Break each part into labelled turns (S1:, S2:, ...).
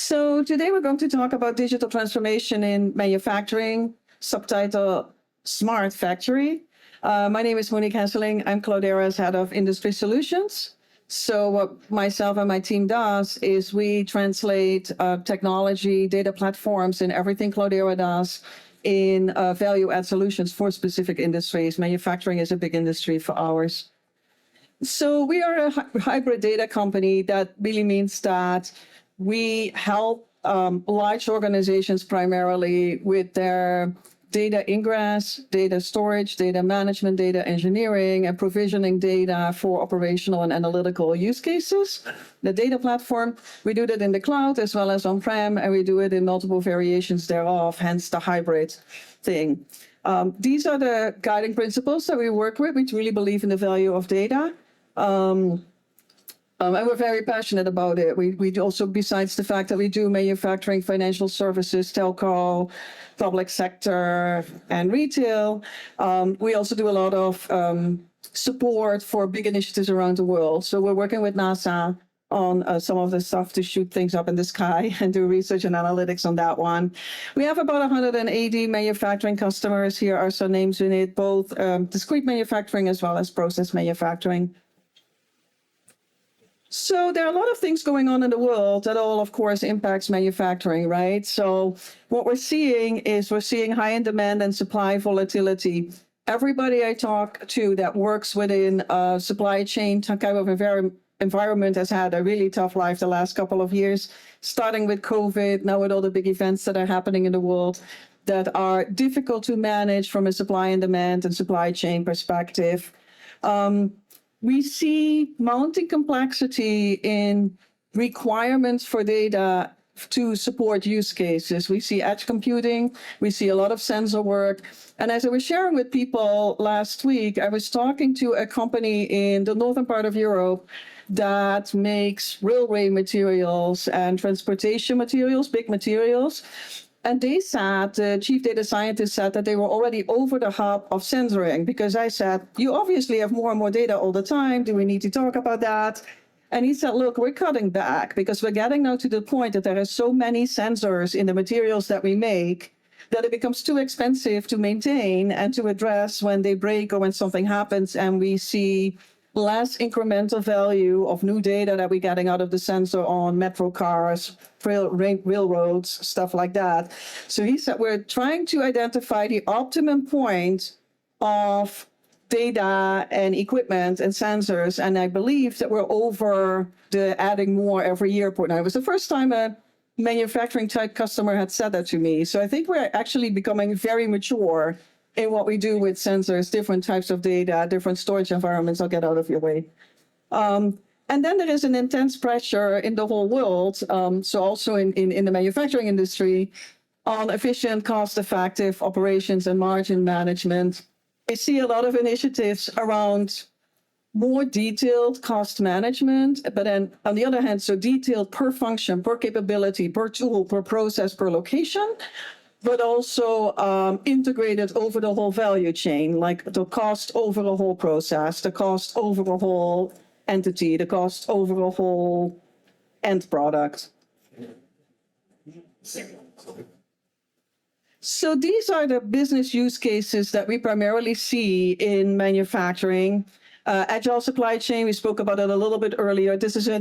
S1: So today we're going to talk about digital transformation in manufacturing, subtitle Smart Factory. My name is Monique Hesseling. I'm Cloudera's head of industry solutions. So what myself and my team does is we translate technology, data platforms, and everything Cloudera does in value add solutions for specific industries. Manufacturing is a big industry for ours. So we are a hybrid data company. That really means that we help large organizations primarily with their data ingress, data storage, data management, data engineering, and provisioning data for operational and analytical use cases. The data platform, we do that in the cloud as well as on-prem, and we do it in multiple variations thereof, hence the hybrid thing. These are the guiding principles that we work with. We really believe in the value of data. And we're very passionate about it. We also, besides the fact that we do manufacturing, financial services, telco, public sector, and retail, we also do a lot of support for big initiatives around the world. So we're working with NASA on some of the stuff to shoot things up in the sky and do research and analytics on that one. We have about 180 manufacturing customers. Here are some names in it, both discrete manufacturing as well as process manufacturing. So there are a lot of things going on in the world that all, of course, impacts manufacturing, right? So what we're seeing high in demand and supply volatility. Everybody I talk to that works within a supply chain kind of environment has had a really tough life the last couple of years, starting with COVID, now with all the big events that are happening in the world that are difficult to manage from a supply and demand and supply chain perspective. We see mounting complexity in requirements for data to support use cases. We see edge computing, we see a lot of sensor work. And as I was sharing with people last week, I was talking to a company in the northern part of Europe that makes railway materials and transportation materials, big materials. And they said, the chief data scientist said that they were already over the hump of sensoring, because I said, you obviously have more and more data all the time. Do we need to talk about that? And he said, look, we're cutting back because we're getting now to the point that there are so many sensors in the materials that we make that it becomes too expensive to maintain and to address when they break or when something happens. And we see less incremental value of new data that we're getting out of the sensor on metro cars, railroads, stuff like that. So he said we're trying to identify the optimum point of data and equipment and sensors, and I believe that we're over the adding more every year point. Now, it was the first time a manufacturing type customer had said that to me. So I think we're actually becoming very mature in what we do with sensors, different types of data, different storage environments. I'll get out of your way. And then there is an intense pressure in the whole world, so also in the manufacturing industry, on efficient, cost-effective operations and margin management. I see a lot of initiatives around more detailed cost management, but then on the other hand, so detailed per function, per capability, per tool, per process, per location, but also integrated over the whole value chain, like the cost over the whole process, the cost over the whole entity, the cost over the whole end product. So these are the business use cases that we primarily see in manufacturing. Agile supply chain, we spoke about it a little bit earlier.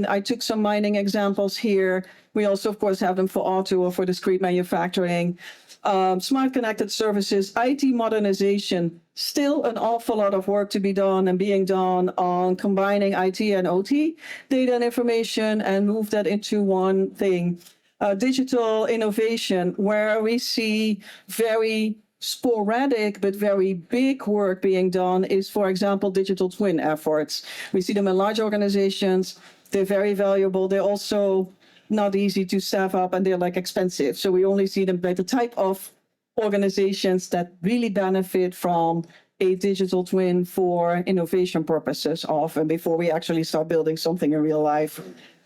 S1: I took some mining examples here. We also, of course, have them for auto or for discrete manufacturing. Smart connected services, IT modernization, still an awful lot of work to be done and being done on combining IT and OT, data and information, and move that into one thing. Digital innovation, where we see very sporadic but very big work being done, is, for example, digital twin efforts. We see them in large organizations. They're very valuable. They're also not easy to staff up, and they're expensive. So we only see them by the type of organizations that really benefit from a digital twin for innovation purposes often before we actually start building something in real life.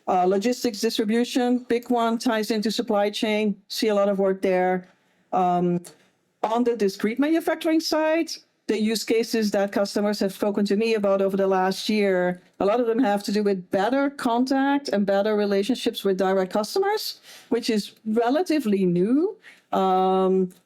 S1: Logistics distribution, big one, ties into supply chain. See a lot of work there. On the discrete manufacturing side, the use cases that customers have spoken to me about over the last year, a lot of them have to do with better contact and better relationships with direct customers, which is relatively new.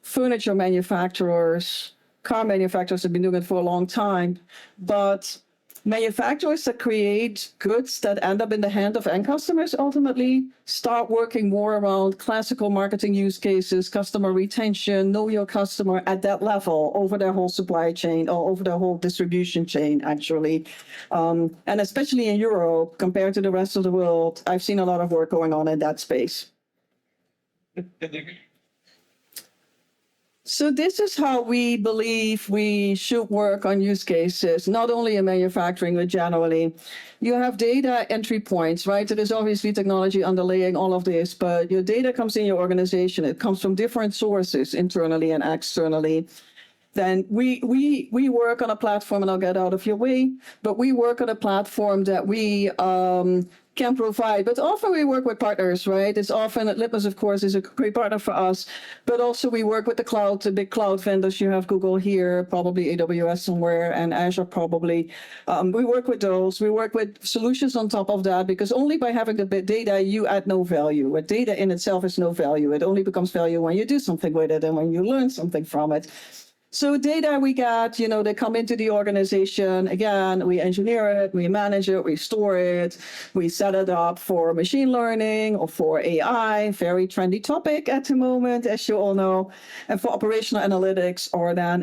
S1: Furniture manufacturers, car manufacturers have been doing it for a long time, but manufacturers that create goods that end up in the hand of end customers ultimately start working more around classical marketing use cases, customer retention, know your customer at that level over their whole supply chain or over their whole distribution chain, actually. And especially in Europe, compared to the rest of the world, I've seen a lot of work going on in that space. So this is how we believe we should work on use cases, not only in manufacturing, but generally. You have data entry points, right? There is obviously technology underlaying all of this, but your data comes in your organization. It comes from different sources, internally and externally. Then we work on a platform, and I'll get out of your way, but we work on a platform that we can provide. But often we work with partners, right? It's often, Litmus, of course, is a great partner for us, but also we work with the big cloud vendors. You have Google here, probably AWS somewhere, and Azure probably. We work with those. We work with solutions on top of that, because only by having the big data, you add no value. But data in itself is no value. It only becomes value when you do something with it and when you learn something from it. So data we got, they come into the organization. Again, we engineer it, we manage it, we store it, we set it up for machine learning or for AI, very trendy topic at the moment, as you all know, and for operational analytics,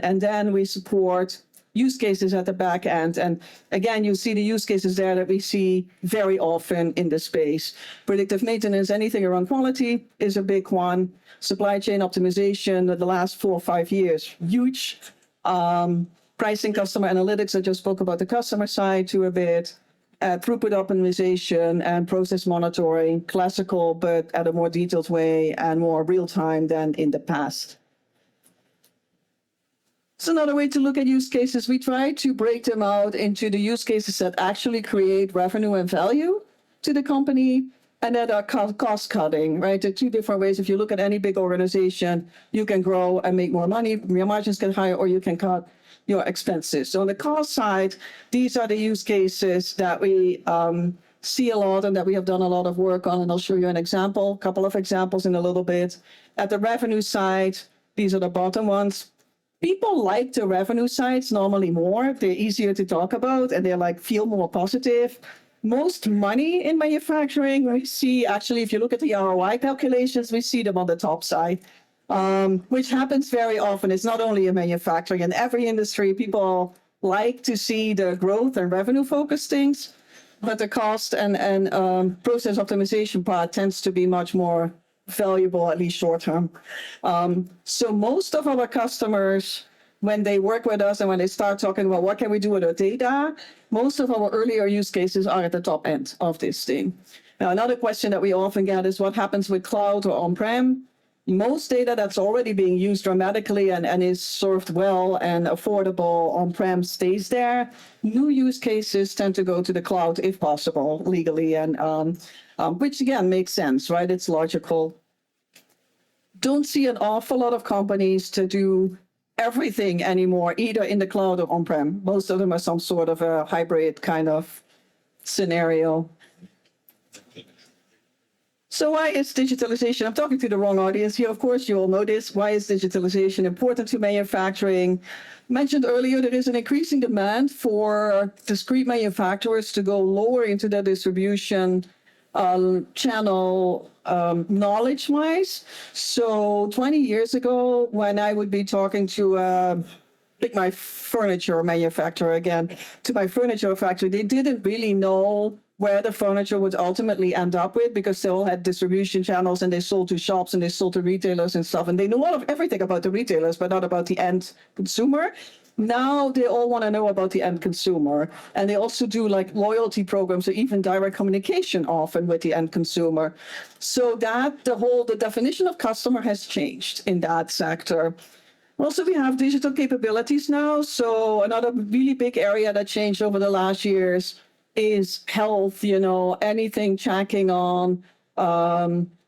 S1: and then we support use cases at the back end. And again, you see the use cases there that we see very often in the space. Predictive maintenance, anything around quality is a big one. Supply chain optimization, the last 4 or 5 years, huge. Pricing, customer analytics, I just spoke about the customer side to a bit. Throughput optimization and process monitoring, classical, but at a more detailed way and more real time than in the past. It's another way to look at use cases. We try to break them out into the use cases that actually create revenue and value to the company, and that are cost cutting, right? There are 2 different ways. If you look at any big organization, you can grow and make more money, your margins get higher, or you can cut your expenses. So on the cost side, these are the use cases that we see a lot and that we have done a lot of work on, and I'll show you a couple of examples in a little bit. At the revenue side, these are the bottom ones. People like the revenue sides normally more. They're easier to talk about, and they feel more positive. Most money in manufacturing, we see, actually, if you look at the ROI calculations, we see them on the top side, which happens very often. It's not only in manufacturing. In every industry, people like to see the growth and revenue focused things, but the cost and process optimization part tends to be much more valuable, at least short term. So most of our customers, when they work with us and when they start talking about what can we do with our data, most of our earlier use cases are at the top end of this thing. Now, another question that we often get is what happens with cloud or on-prem? Most data that's already being used dramatically and is served well and affordable on-prem stays there. New use cases tend to go to the cloud if possible, legally, and which again makes sense, right? It's logical. Don't see an awful lot of companies to do everything anymore, either in the cloud or on-prem. Most of them are some sort of a hybrid kind of scenario. So why is digitalization? I'm talking to the wrong audience here. Of course, you all know this. Why is digitalization important to manufacturing? Mentioned earlier, there is an increasing demand for discrete manufacturers to go lower into their distribution channel knowledge-wise. So 20 years ago, when I would be talking to pick my furniture manufacturer again, to my furniture factory, they didn't really know where the furniture would ultimately end up with, because they all had distribution channels and they sold to shops and they sold to retailers and stuff. And they knew everything about the retailers, but not about the end consumer. Now they all want to know about the end consumer. And they also do loyalty programs or even direct communication often with the end consumer. So that the definition of customer has changed in that sector. Also, we have digital capabilities now. So another really big area that changed over the last years is health, anything tracking on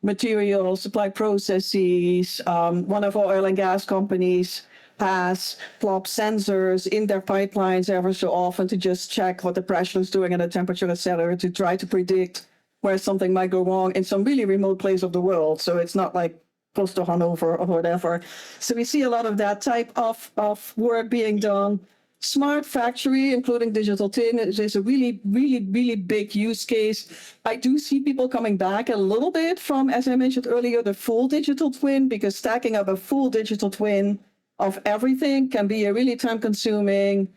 S1: material supply processes. One of our oil and gas companies has plop sensors in their pipelines ever so often to just check what the pressure is doing and the temperature, et cetera, to try to predict where something might go wrong in some really remote place of the world. So it's not like close to Hannover or whatever. So we see a lot of that type of work being done. Smart factory, including digital twin, is a really, really, really big use case. I do see people coming back a little bit from, as I mentioned earlier, the full digital twin, because stacking up a full digital twin of everything can be a really time-consuming,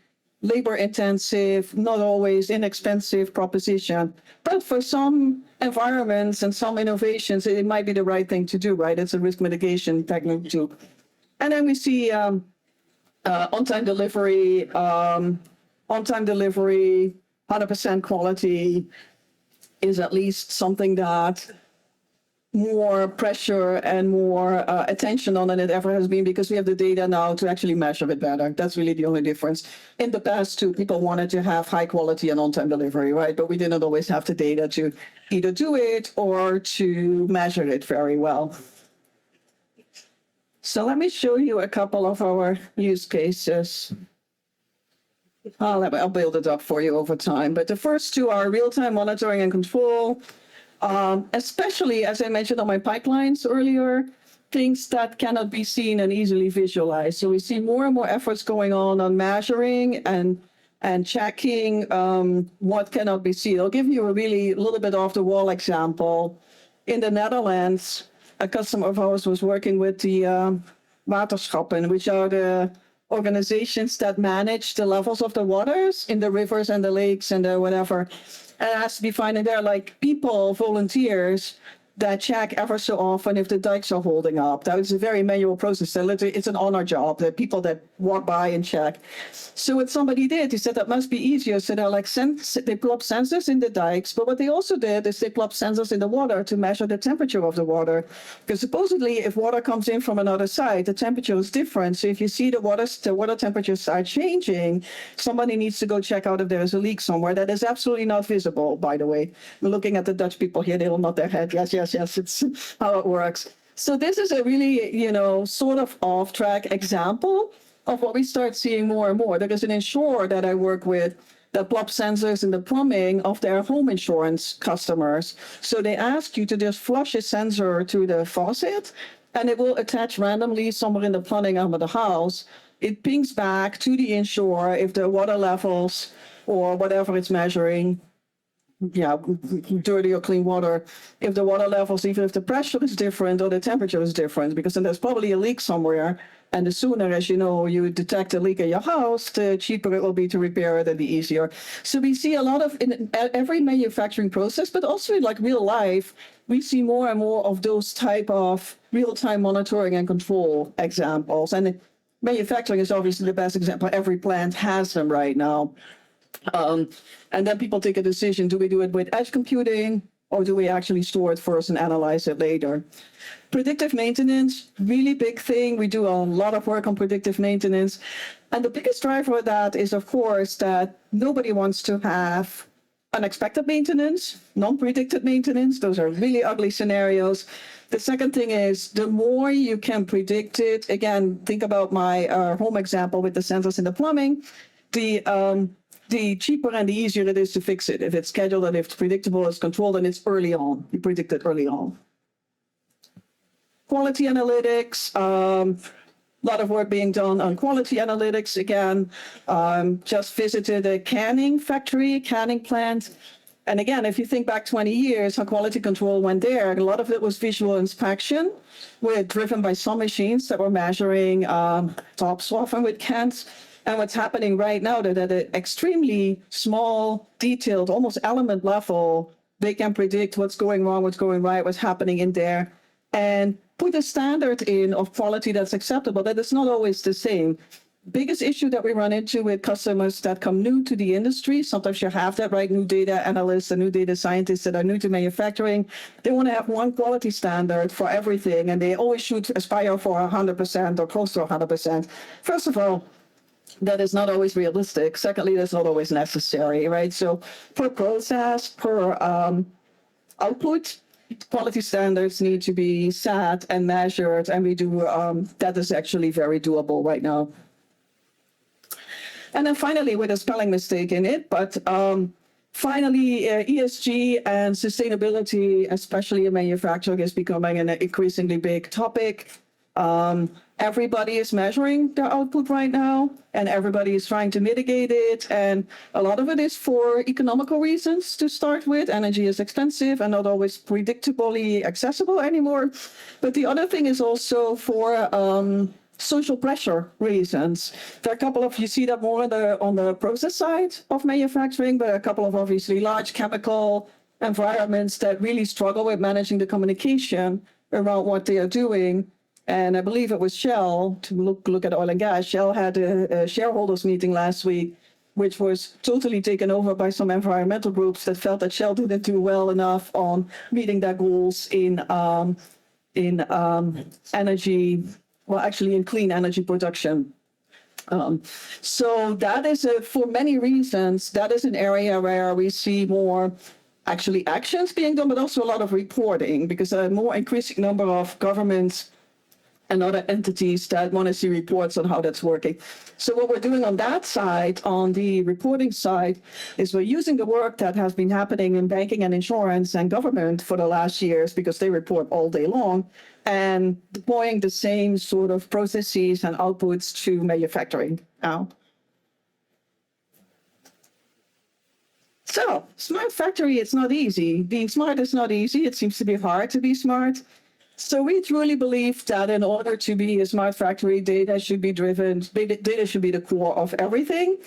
S1: labor-intensive, not always inexpensive proposition. But for some environments and some innovations, it might be the right thing to do, right? It's a risk mitigation technique too. And then we see on-time delivery, 100% quality is at least something that more pressure and more attention on than it ever has been, because we have the data now to actually measure it better. That's really the only difference. In the past, too, people wanted to have high quality and on-time delivery, right? But we didn't always have the data to either do it or to measure it very well. So let me show you a couple of our use cases. I'll build it up for you over time. But the first two are real-time monitoring and control, especially, as I mentioned on my pipelines earlier, things that cannot be seen and easily visualized. So we see more and more efforts going on measuring and checking what cannot be seen. I'll give you a really little bit off-the-wall example. In the Netherlands, a customer of ours was working with the waterschappen, which are the organizations that manage the levels of the waters in the rivers and the lakes and the whatever. And it has to be finding there like people, volunteers that check ever so often if the dikes are holding up. That is a very manual process. So it's an honor job, the people that walk by and check. So what somebody did, he said that must be easier. So they're like, they plop sensors in the dikes, but what they also did is they plop sensors in the water to measure the temperature of the water. Because supposedly if water comes in from another side, the temperature is different. So if you see the water temperature start changing, somebody needs to go check out if there is a leak somewhere. That is absolutely not visible, by the way. Looking at the Dutch people here, they will nod their head. Yes, yes, yes, it's how it works. So this is a really, sort of off-track example of what we start seeing more and more. There is an insurer that I work with that plop sensors in the plumbing of their home insurance customers. So they ask you to just flush a sensor to the faucet, and it will attach randomly somewhere in the plumbing of the house. It pings back to the insurer if the water levels or whatever it's measuring, dirty or clean water, if the water levels, even if the pressure is different or the temperature is different, because then there's probably a leak somewhere. And the sooner, as you know, you detect a leak in your house, the cheaper it will be to repair it and the easier. So we see a lot of, in every manufacturing process, but also in like real life, we see more and more of those type of real-time monitoring and control examples. And manufacturing is obviously the best example. Every plant has them right now. And then people take a decision, do we do it with edge computing or do we actually store it first and analyze it later? Predictive maintenance, really big thing. We do a lot of work on predictive maintenance. And the biggest driver of that is, of course, that nobody wants to have unexpected maintenance, non-predicted maintenance. Those are really ugly scenarios. The second thing is the more you can predict it, again, think about my home example with the sensors in the plumbing, the cheaper and the easier it is to fix it. If it's scheduled and if it's predictable, it's controlled, and it's early on. You predict it early on. Quality analytics, a lot of work being done on quality analytics. Again, just visited a canning plant. And again, if you think back 20 years, how quality control went there, a lot of it was visual inspection, driven by some machines that were measuring tops often with cans. And what's happening right now, that at an extremely small, detailed, almost element level, they can predict what's going wrong, what's going right, what's happening in there, and put a standard in of quality that's acceptable. That is not always the same. Biggest issue that we run into with customers that come new to the industry, sometimes you have that, right? New data analysts and new data scientists that are new to manufacturing, they want to have one quality standard for everything, and they always should aspire for 100% or close to 100%. First of all, that is not always realistic. Secondly, that's not always necessary, right? So per process, per output, quality standards need to be set and measured, and we do that is actually very doable right now. And then finally, with a spelling mistake in it, but finally, ESG and sustainability, especially in manufacturing, is becoming an increasingly big topic. Everybody is measuring their output right now, and everybody is trying to mitigate it. And a lot of it is for economical reasons to start with. Energy is expensive and not always predictably accessible anymore. But the other thing is also for social pressure reasons. There are a couple of, you see that more on the process side of manufacturing, but a couple of obviously large chemical environments that really struggle with managing the communication around what they are doing. And I believe it was Shell, to look at oil and gas. Shell had a shareholders meeting last week, which was totally taken over by some environmental groups that felt that Shell didn't do well enough on meeting their goals in energy, well, actually in clean energy production. So that is, for many reasons, that is an area where we see more actually actions being done, but also a lot of reporting, because a more increasing number of governments and other entities that want to see reports on how that's working. So what we're doing on that side, on the reporting side, is we're using the work that has been happening in banking and insurance and government for the last years, because they report all day long, and deploying the same sort of processes and outputs to manufacturing now. So, smart factory, it's not easy. Being smart is not easy. It seems to be hard to be smart. So we truly believe that in order to be a smart factory, data should be driven, data should be the core of everything.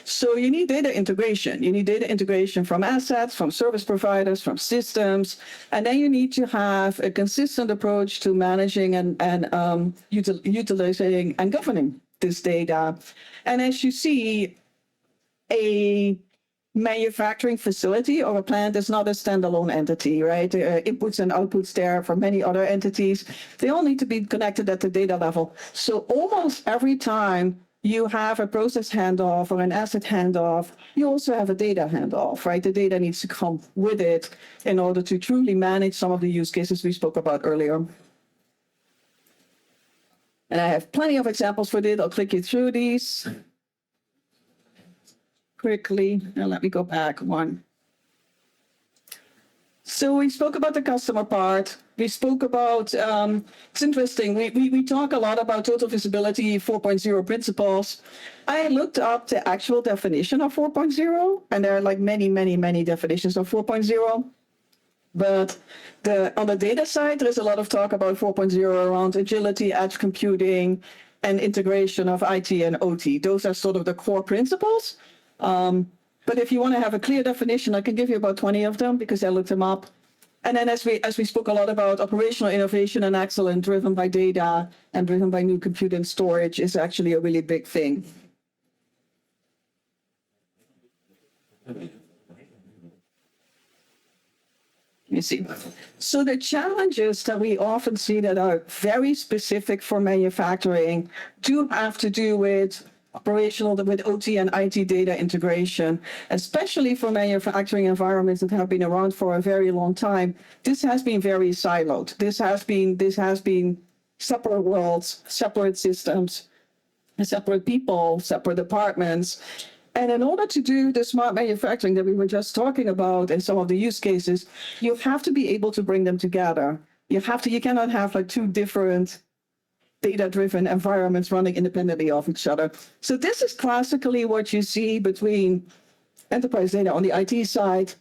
S1: So you need data integration. You need data integration from assets, from service providers, from systems, and then you need to have a consistent approach to managing and utilizing and governing this data. And as you see, a manufacturing facility or a plant is not a standalone entity, right? Inputs and outputs there from many other entities. They all need to be connected at the data level. So almost every time you have a process handoff or an asset handoff, you also have a data handoff, right? The data needs to come with it in order to truly manage some of the use cases we spoke about earlier. And I have plenty of examples for this. I'll click you through these quickly, and let me go back one. So we spoke about the customer part. We spoke about, it's interesting, we talk a lot about total visibility 4.0 principles. I looked up the actual definition of 4.0, and there are like many definitions of 4.0. But on the data side, there's a lot of talk about 4.0 around agility, edge computing, and integration of IT and OT. Those are sort of the core principles. But if you want to have a clear definition, I can give you about 20 of them because I looked them up. And then as we spoke a lot about operational innovation and excellence driven by data and driven by new compute and storage is actually a really big thing. You see, so the challenges that we often see that are very specific for manufacturing do have to do with operational, with OT and IT data integration, especially for manufacturing environments that have been around for a very long time. This has been very siloed. This has been separate worlds, separate systems, separate people, separate departments. And in order to do the smart manufacturing that we were just talking about in some of the use cases, you have to be able to bring them together. You cannot have like two different data-driven environments running independently of each other. So this is classically what you see between enterprise data on the IT side,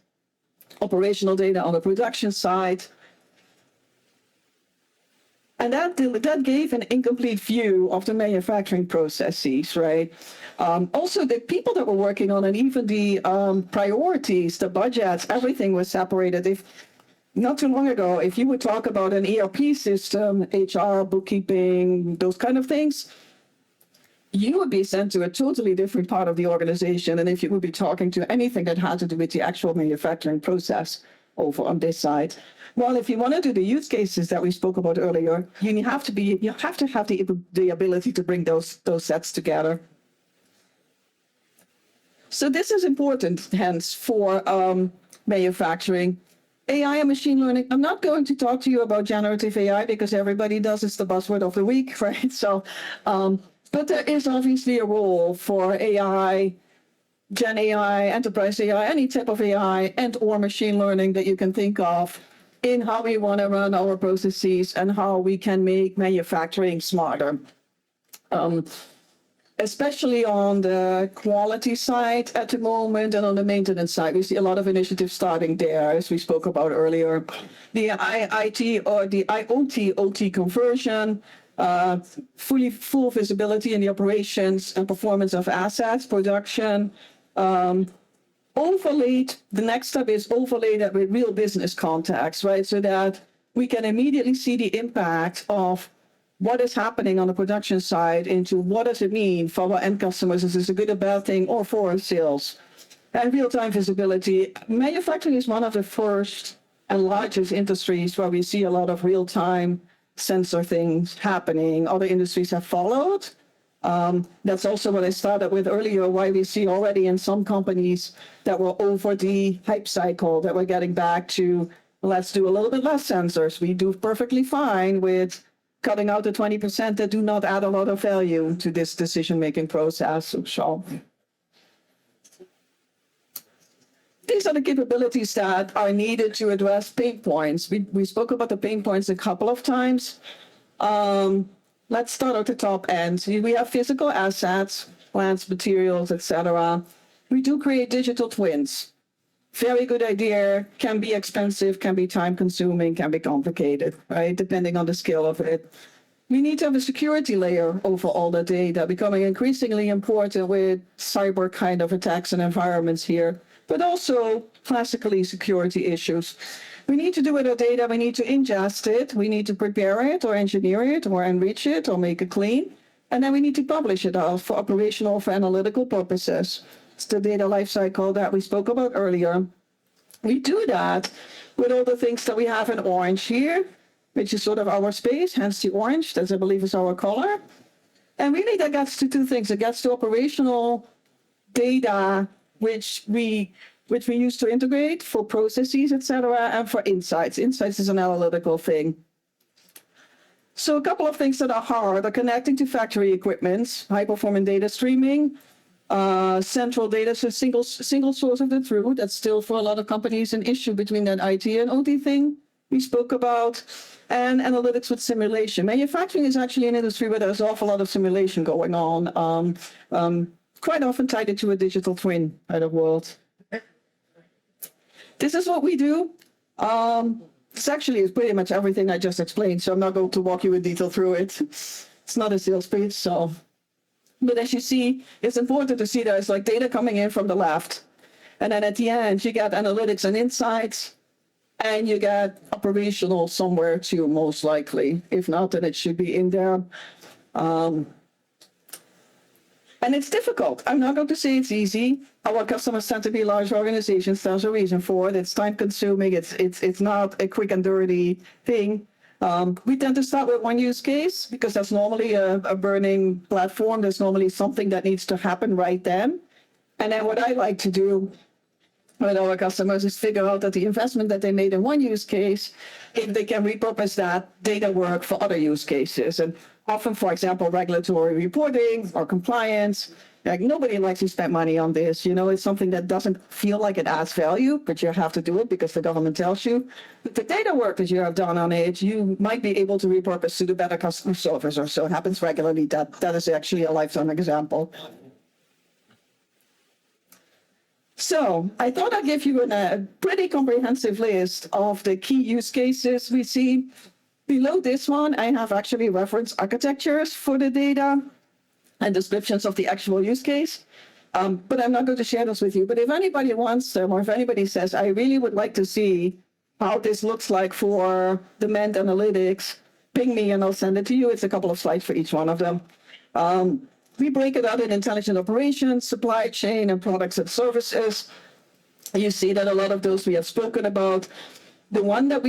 S1: operational data on the production side. And that gave an incomplete view of the manufacturing processes, right? Also, the people that were working on it, even the priorities, the budgets, everything was separated. Not too long ago, if you would talk about an ERP system, HR, bookkeeping, those kind of things, you would be sent to a totally different part of the organization than if you would be talking to anything that had to do with the actual manufacturing process over on this side. Well, if you want to do the use cases that we spoke about earlier, you have to have the ability to bring those sets together. So this is important, hence, for manufacturing. AI and machine learning. I'm not going to talk to you about generative AI because everybody does. It's the buzzword of the week, right? So, but there is obviously a role for AI, Gen AI, enterprise AI, any type of AI and or machine learning that you can think of in how we want to run our processes and how we can make manufacturing smarter. Especially on the quality side at the moment and on the maintenance side. We see a lot of initiatives starting there, as we spoke about earlier. The IT or the IoT, OT conversion, full visibility in the operations and performance of assets, production, overlaid, the next step is overlay that with real business context, right? So that we can immediately see the impact of what is happening on the production side into what does it mean for our end customers? Is this a good or bad thing, or for our sales? And real-time visibility. Manufacturing is one of the first and largest industries where we see a lot of real-time sensor things happening. Other industries have followed. That's also what I started with earlier, why we see already in some companies that were over the hype cycle, that we're getting back to, let's do a little bit less sensors. We do perfectly fine with cutting out the 20% that do not add a lot of value to this decision-making process. So these are the capabilities that are needed to address pain points. We spoke about the pain points a couple of times. Let's start at the top end. We have physical assets, plants, materials, etc. We do create digital twins. Very good idea, can be expensive, can be time consuming, can be complicated, right? Depending on the scale of it. We need to have a security layer over all the data, becoming increasingly important with cyber kind of attacks and environments here, but also classically security issues. We need to do with our data, we need to ingest it, we need to prepare it or engineer it or enrich it or make it clean. And then we need to publish it out for operational, for analytical purposes. It's the data lifecycle that we spoke about earlier. We do that with all the things that we have in orange here, which is sort of our space, hence the orange, that I believe is our color. And really that gets to two things. It gets to operational data, which we use to integrate for processes, etc., and for insights. Insights is an analytical thing. So a couple of things that are hard are connecting to factory equipment, high-performing data streaming, central data, so single source of the truth. That's still for a lot of companies an issue between that IT and OT thing we spoke about, and analytics with simulation. Manufacturing is actually an industry where there's an awful lot of simulation going on, quite often tied into a digital twin kind of world. This is what we do. This actually is pretty much everything I just explained, so I'm not going to walk you in detail through it. It's not a sales pitch, so. But as you see, it's important to see there's like data coming in from the left. And then at the end, you get analytics and insights, and you get operational somewhere too, most likely. If not, then it should be in there. And it's difficult. I'm not going to say it's easy. Our customers tend to be large organizations. There's a reason for it. It's time consuming. It's not a quick and dirty thing. We tend to start with one use case because that's normally a burning platform. There's normally something that needs to happen right then. And then what I like to do with our customers is figure out that the investment that they made in one use case, if they can repurpose that data work for other use cases. And often, for example, regulatory reporting or compliance. Like nobody likes to spend money on this. You know, it's something that doesn't feel like it adds value, but you have to do it because the government tells you. But the data work that you have done on it, you might be able to repurpose to do better customer service or so. It happens regularly. That is actually a lifetime example. So I thought I'd give you a pretty comprehensive list of the key use cases we see. Below this one, I have actually reference architectures for the data and descriptions of the actual use case. But I'm not going to share those with you. But if anybody wants them, or if anybody says, I really would like to see how this looks like for demand analytics, ping me and I'll send it to you. It's a couple of slides for each one of them. We break it out in intelligent operations, supply chain, and products and services. You see that a lot of those we have spoken about. The ones that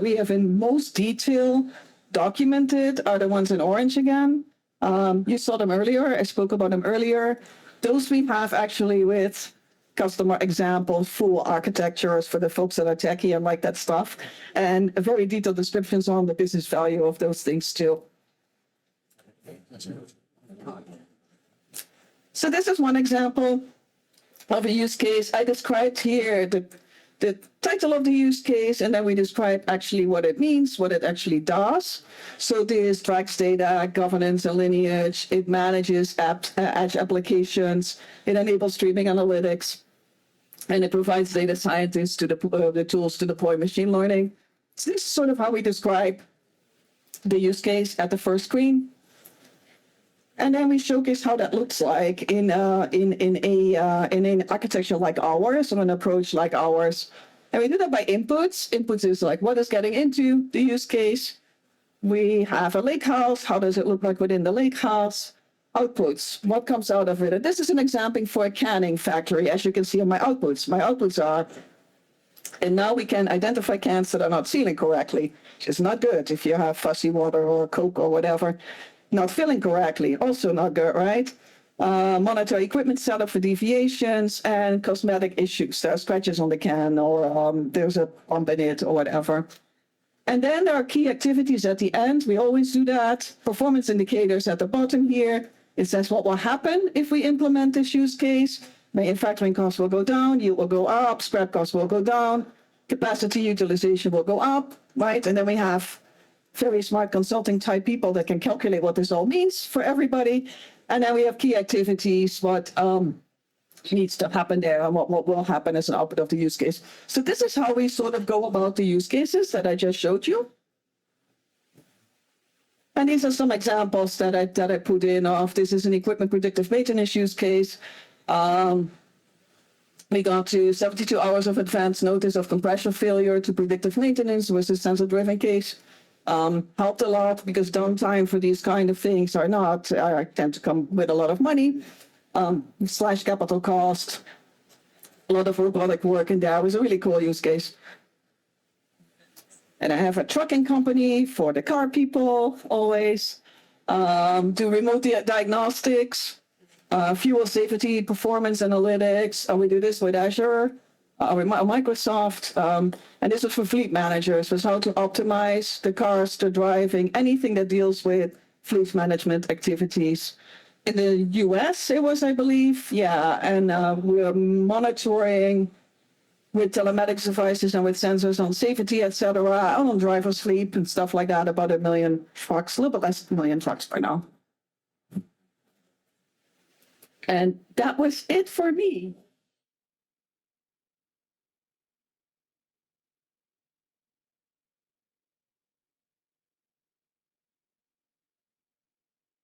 S1: we have in most detail documented are the ones in orange again. You saw them earlier. I spoke about them earlier. Those we have actually with customer examples, full architectures for the folks that are techie and like that stuff, and very detailed descriptions on the business value of those things too. So this is one example of a use case. I described here the title of the use case, and then we describe actually what it means, what it actually does. So this tracks data, governance, and lineage. It manages edge applications. It enables streaming analytics, and it provides data scientists to the tools to deploy machine learning. So this is sort of how we describe the use case at the first screen. And then we showcase how that looks like in an architecture like ours, or an approach like ours. And we do that by inputs. Inputs is like what is getting into the use case. We have a lake house. How does it look like within the lake house? Outputs, what comes out of it? And this is an example for a canning factory, as you can see on my outputs. My outputs are, and now we can identify cans that are not sealing correctly, which is not good if you have fuzzy water or Coke or whatever. Not filling correctly, also not good, right? Monitor equipment setup for deviations and cosmetic issues. There are scratches on the can, or there's a bump in it or whatever. And then there are key activities at the end. We always do that. Performance indicators at the bottom here. It says what will happen if we implement this use case. Manufacturing costs will go down, yield will go up, scrap costs will go down, capacity utilization will go up, right? And then we have very smart consulting type people that can calculate what this all means for everybody. And then we have key activities, what needs to happen there and what will happen as an output of the use case. So this is how we sort of go about the use cases that I just showed you. And these are some examples that I put in of. This is an equipment predictive maintenance use case. We got to 72 hours of advance notice of compression failure to predictive maintenance was a sensor-driven case. Helped a lot because downtime for these kind of things tend to come with a lot of money, slash capital cost, a lot of robotic work in there. It was a really cool use case. And I have a trucking company for the car people, always. Do remote diagnostics, fuel safety, performance analytics. We do this with Azure. With Microsoft, and this was for fleet managers, was how to optimize the cars, the driving, anything that deals with fleet management activities. In the US, it was, I believe, yeah, and we're monitoring with telematics devices and with sensors on safety, et cetera, on driver sleep and stuff like that, about 1 million trucks, a little bit less than 1 million trucks by now. And that was it for me.